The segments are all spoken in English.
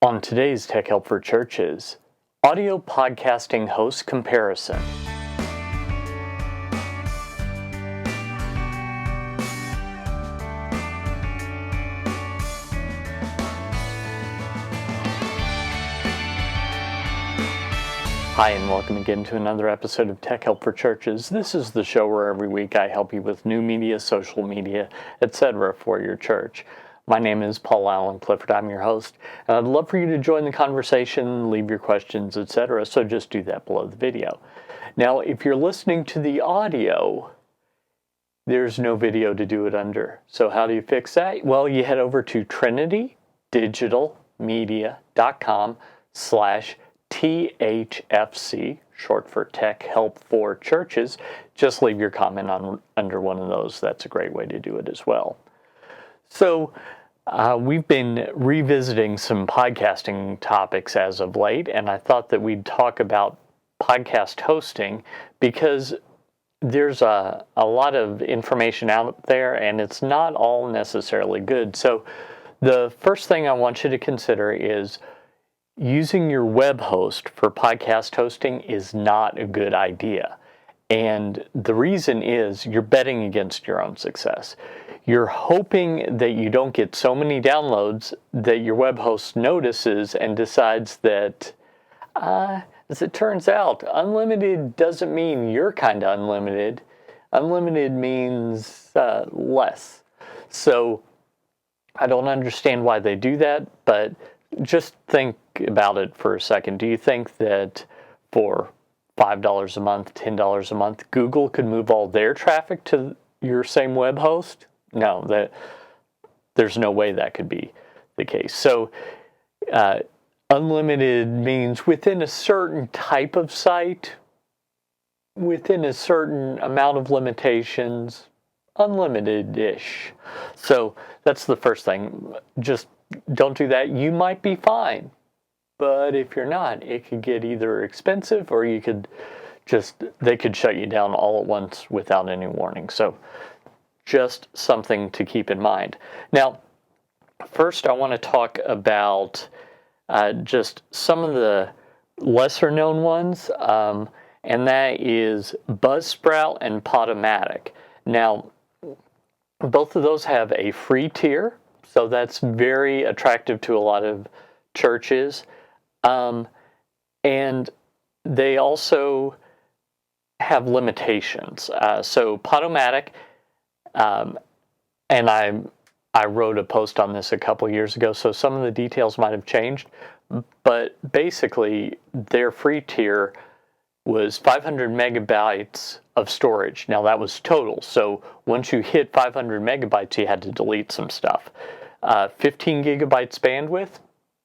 On today's Tech Help for Churches, audio podcasting host comparison. Hi, and welcome again to another episode of Tech Help for Churches. This is the show where every week I help you with new media, social media, etc. for your church. My name is Paul Allen Clifford. I'm your host, and I'd love for you to join the conversation, leave your questions, etc. So just do that below the video. Now, if you're listening to the audio, there's no video to do it under. So how do you fix that? Well, you head over to trinitydigitalmedia.com/THFC, short for Tech Help for Churches. Just leave your comment under one of those. That's a great way to do it as well. So we've been revisiting some podcasting topics as of late, and I thought that we'd talk about podcast hosting because there's a lot of information out there, and it's not all necessarily good. So the first thing I want you to consider is using your web host for podcast hosting is not a good idea. And the reason is you're betting against your own success. You're hoping that you don't get so many downloads that your web host notices and decides that, as it turns out, unlimited doesn't mean you're kind of unlimited. Unlimited means less. So I don't understand why they do that, but just think about it for a second. Do you think that for $5 a month, $10 a month, Google could move all their traffic to your same web host? No, there's no way that could be the case. So unlimited means within a certain type of site, within a certain amount of limitations, unlimited-ish. So that's the first thing. Just don't do that. You might be fine. But if you're not, it could get either expensive or they could shut you down all at once without any warning. So just something to keep in mind. Now, first I want to talk about just some of the lesser known ones, and that is Buzzsprout and Podomatic. Now, both of those have a free tier, so that's very attractive to a lot of churches. And they also have limitations. So Podomatic, and I wrote a post on this a couple years ago, so some of the details might have changed, but basically their free tier was 500 megabytes of storage. Now that was total, so once you hit 500 megabytes, you had to delete some stuff. 15 gigabytes bandwidth,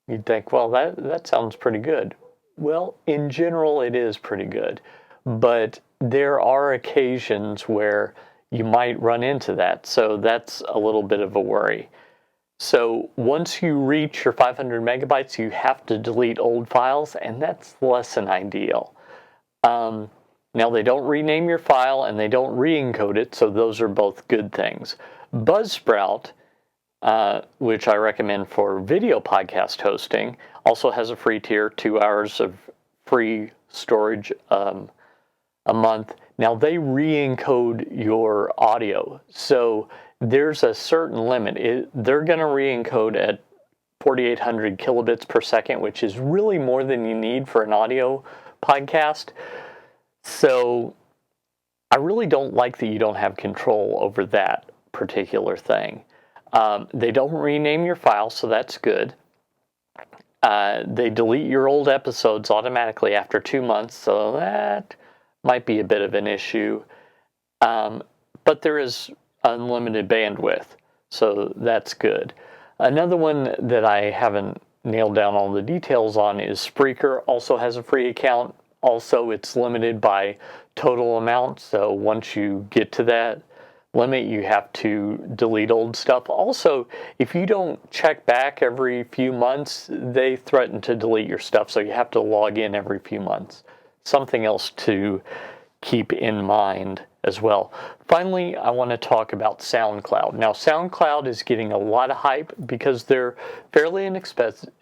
you'd think, well, that sounds pretty good. Well, in general, it is pretty good, but there are occasions where you might run into that, so that's a little bit of a worry. So once you reach your 500 megabytes, you have to delete old files, and that's less than ideal. Now, they don't rename your file, and they don't re-encode it, so those are both good things. Buzzsprout, which I recommend for video podcast hosting, also has a free tier, 2 hours of free storage a month. Now, they re-encode your audio, so there's a certain limit. They're going to re-encode at 4,800 kilobits per second, which is really more than you need for an audio podcast. So I really don't like that you don't have control over that particular thing. They don't rename your file, so that's good. They delete your old episodes automatically after 2 months, so that might be a bit of an issue. But there is unlimited bandwidth, so that's good. Another one that I haven't nailed down all the details on is Spreaker. Also has a free account. Also, it's limited by total amount, so once you get to that limit, you have to delete old stuff. Also, if you don't check back every few months, they threaten to delete your stuff, so you have to log in every few months. Something else to keep in mind as well. Finally, I want to talk about SoundCloud. Now, SoundCloud is getting a lot of hype because they're fairly inexpensive,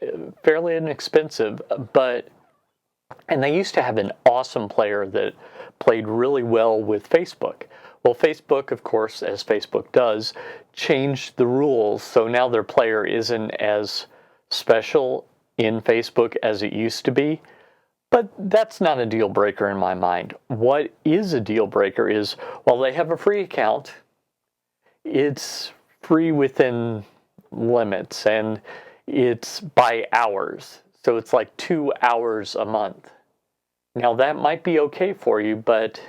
and they used to have an awesome player that played really well with Facebook. Well, Facebook, of course, as Facebook does, changed the rules, so now their player isn't as special in Facebook as it used to be. But that's not a deal breaker in my mind. What is a deal breaker is, while they have a free account, it's free within limits, and it's by hours. So it's like 2 hours a month. Now that might be okay for you, but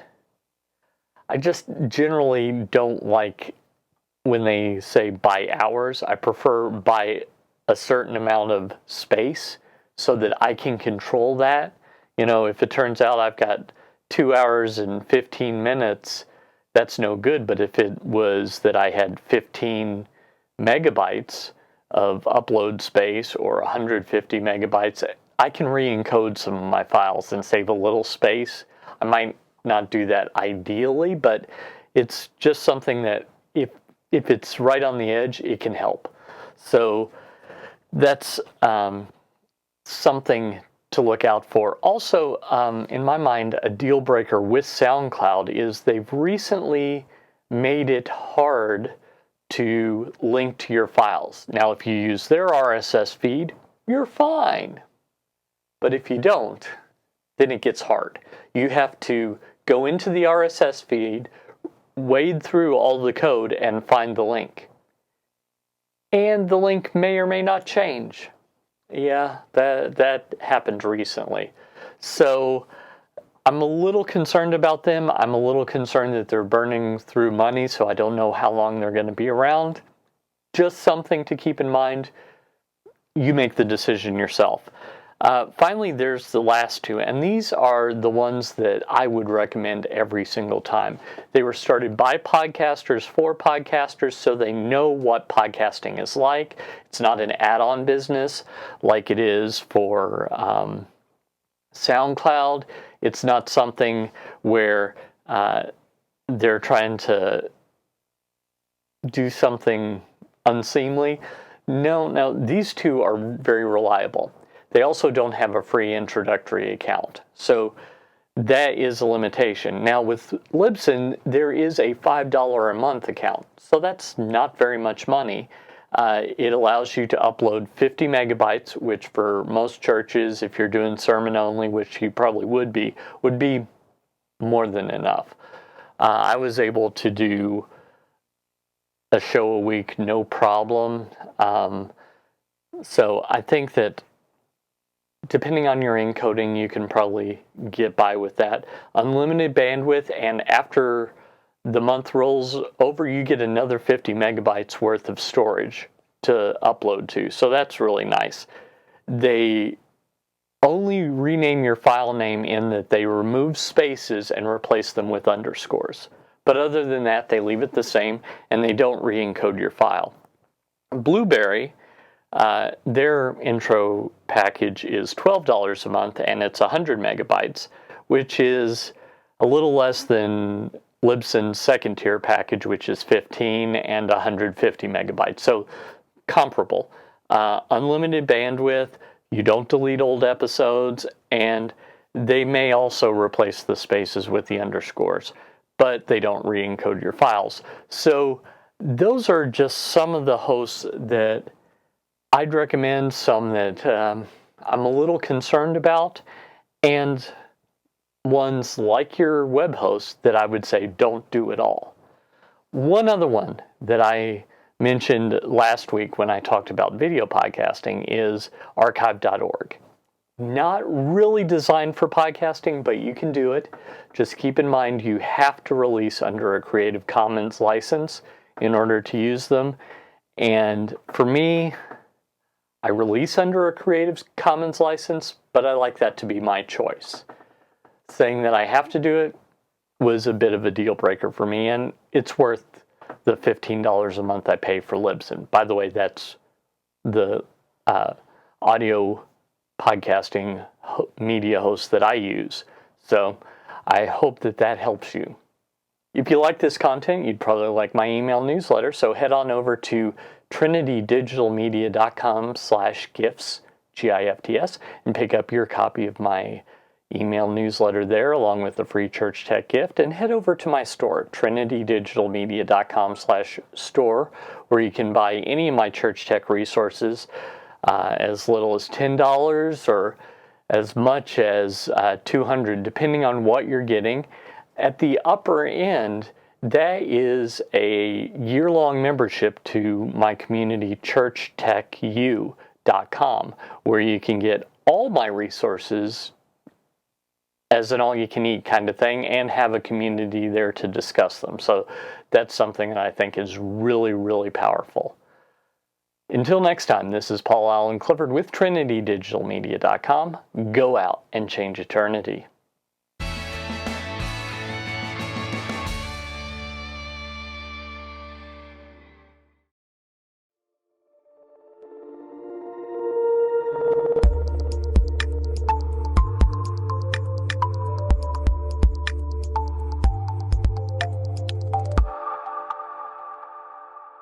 I just generally don't like when they say by hours. I prefer by a certain amount of space so that I can control that. You know, if it turns out I've got 2 hours and 15 minutes, that's no good. But if it was that I had 15 megabytes of upload space or 150 megabytes, I can re-encode some of my files and save a little space. I might not do that ideally, but it's just something that if it's right on the edge, it can help. So that's something to look out for. Also, in my mind, a deal breaker with SoundCloud is they've recently made it hard to link to your files. Now, if you use their RSS feed, you're fine. But if you don't, then it gets hard. You have to go into the RSS feed, wade through all the code, and find the link. And the link may or may not change. Yeah, that happened recently. So I'm a little concerned about them. I'm a little concerned that they're burning through money, so I don't know how long they're going to be around. Just something to keep in mind. You make the decision yourself. Finally, there's the last two, and these are the ones that I would recommend every single time. They were started by podcasters for podcasters, so they know what podcasting is like. It's not an add-on business like it is for SoundCloud. It's not something where they're trying to do something unseemly. No, these two are very reliable. They also don't have a free introductory account. So that is a limitation. Now with Libsyn, there is a $5 a month account. So that's not very much money. It allows you to upload 50 megabytes, which for most churches, if you're doing sermon only, which you probably would be more than enough. I was able to do a show a week, no problem. So I think that depending on your encoding, you can probably get by with that. Unlimited bandwidth, and after the month rolls over, you get another 50 megabytes worth of storage to upload to. So that's really nice. They only rename your file name in that they remove spaces and replace them with underscores. But other than that, they leave it the same, and they don't re-encode your file. Blubrry, their intro package is $12 a month, and it's 100 megabytes, which is a little less than Libsyn's second tier package, which is 15 and 150 megabytes. So comparable. Unlimited bandwidth, you don't delete old episodes, and they may also replace the spaces with the underscores, but they don't re-encode your files. So those are just some of the hosts that I'd recommend, some that I'm a little concerned about, and ones like your web host that I would say don't do at all. One other one that I mentioned last week when I talked about video podcasting is archive.org. Not really designed for podcasting, but you can do it. Just keep in mind you have to release under a Creative Commons license in order to use them. And for me, I release under a Creative Commons license, but I like that to be my choice. Saying that I have to do it was a bit of a deal breaker for me, and it's worth the $15 a month I pay for Libsyn. By the way, that's the audio podcasting media host that I use. So I hope that helps you. If you like this content, you'd probably like my email newsletter, so head on over to trinitydigitalmedia.com/gifts, GIFTS, and pick up your copy of my email newsletter there along with the free church tech gift, and head over to my store, trinitydigitalmedia.com/store, where you can buy any of my church tech resources as little as $10 or as much as $200, depending on what you're getting. At the upper end, that is a year-long membership to my community, churchtechu.com, where you can get all my resources as an all-you-can-eat kind of thing and have a community there to discuss them. So that's something that I think is really, really powerful. Until next time, this is Paul Allen Clifford with trinitydigitalmedia.com. Go out and change eternity.